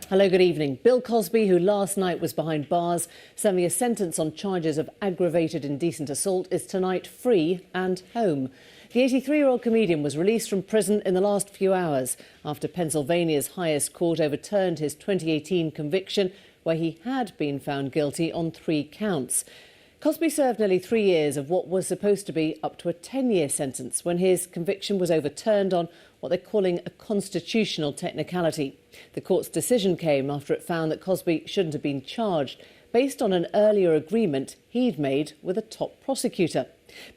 Hello, good evening. Bill Cosby, who last night was behind bars, serving a sentence on charges of aggravated indecent assault, is tonight free and home. The 83-year-old comedian was released from prison in the last few hours after Pennsylvania's highest court overturned his 2018 conviction, where he had been found guilty on 3 counts. Cosby served nearly 3 years of what was supposed to be up to a 10-year sentence when his conviction was overturned on what they're calling a constitutional technicality. The court's decision came after it found that Cosby shouldn't have been charged based on an earlier agreement he'd made with a top prosecutor.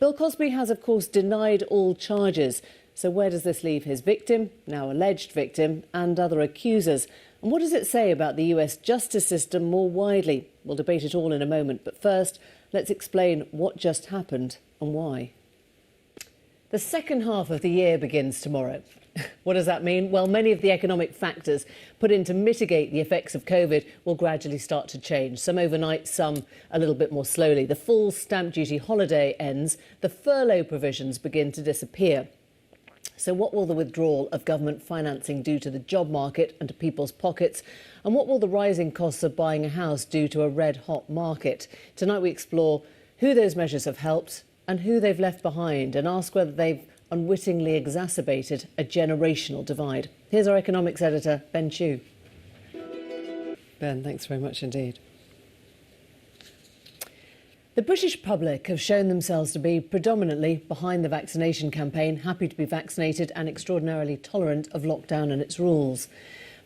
Bill Cosby has, of course, denied all charges. So where does this leave his victim, now alleged victim, and other accusers? And what does it say about the US justice system more widely? We'll debate it all in a moment. But first, let's explain what just happened and why. The second half of the year begins tomorrow. What does that mean? Well, many of the economic factors put in to mitigate the effects of COVID will gradually start to change. Some overnight, some a little bit more slowly. The full stamp duty holiday ends. The furlough provisions begin to disappear. So what will the withdrawal of government financing do to the job market and to people's pockets? And what will the rising costs of buying a house do to a red-hot market? Tonight we explore who those measures have helped and who they've left behind, and ask whether they've unwittingly exacerbated a generational divide. Here's our economics editor, Ben Chu. Ben, thanks very much indeed. The British public have shown themselves to be predominantly behind the vaccination campaign, happy to be vaccinated and extraordinarily tolerant of lockdown and its rules.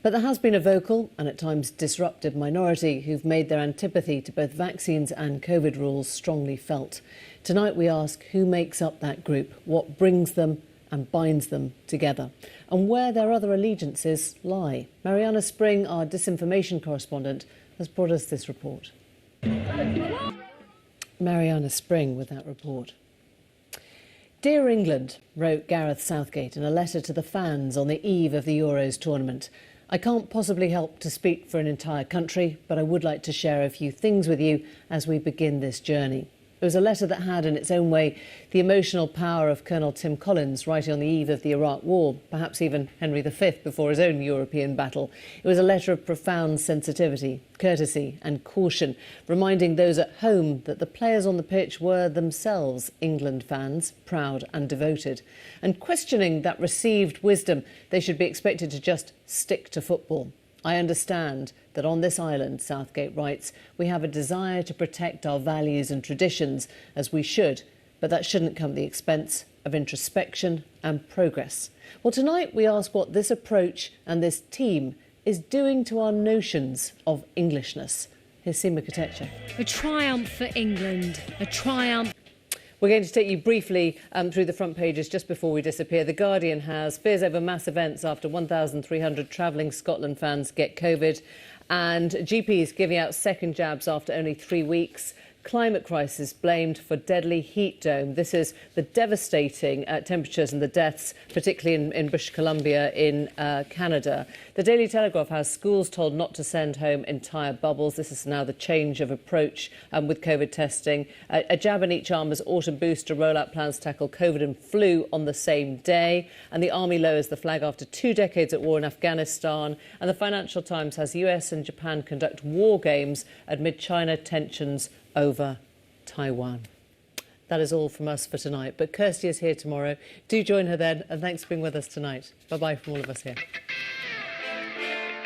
But there has been a vocal and at times disruptive minority who've made their antipathy to both vaccines and COVID rules strongly felt. Tonight we ask who makes up that group, what brings them and binds them together, and where their other allegiances lie. Mariana Spring, our disinformation correspondent, has brought us this report. Mariana Spring with that report. Dear England, wrote Gareth Southgate in a letter to the fans on the eve of the Euros tournament. I can't possibly help to speak for an entire country, but I would like to share a few things with you as we begin this journey. It was a letter that had, in its own way, the emotional power of Colonel Tim Collins writing on the eve of the Iraq War, perhaps even Henry V before his own European battle. It was a letter of profound sensitivity, courtesy and caution, reminding those at home that the players on the pitch were themselves England fans, proud and devoted, and questioning that received wisdom they should be expected to just stick to football. I understand that on this island, Southgate writes, we have a desire to protect our values and traditions, as we should, but that shouldn't come at the expense of introspection and progress. Well, tonight we ask what this approach and this team is doing to our notions of Englishness. Here's Seema Kotecha. A triumph for England, a triumph. We're going to take you briefly through the front pages just before we disappear. The Guardian has fears over mass events after 1,300 travelling Scotland fans get COVID, and GPs giving out second jabs after only 3 weeks. Climate crisis blamed for deadly heat dome. This is the devastating temperatures and the deaths, particularly in British Columbia in Canada. The Daily Telegraph has schools told not to send home entire bubbles. This is now the change of approach with COVID testing. A jab in each arm as autumn booster rollout plans tackle COVID and flu on the same day. And the army lowers the flag after 2 decades at war in Afghanistan. And the Financial Times has US and Japan conduct war games amid China tensions over Taiwan. That is all from us for tonight, but Kirsty is here tomorrow. Do join her then, and thanks for being with us tonight. Bye-bye from all of us here.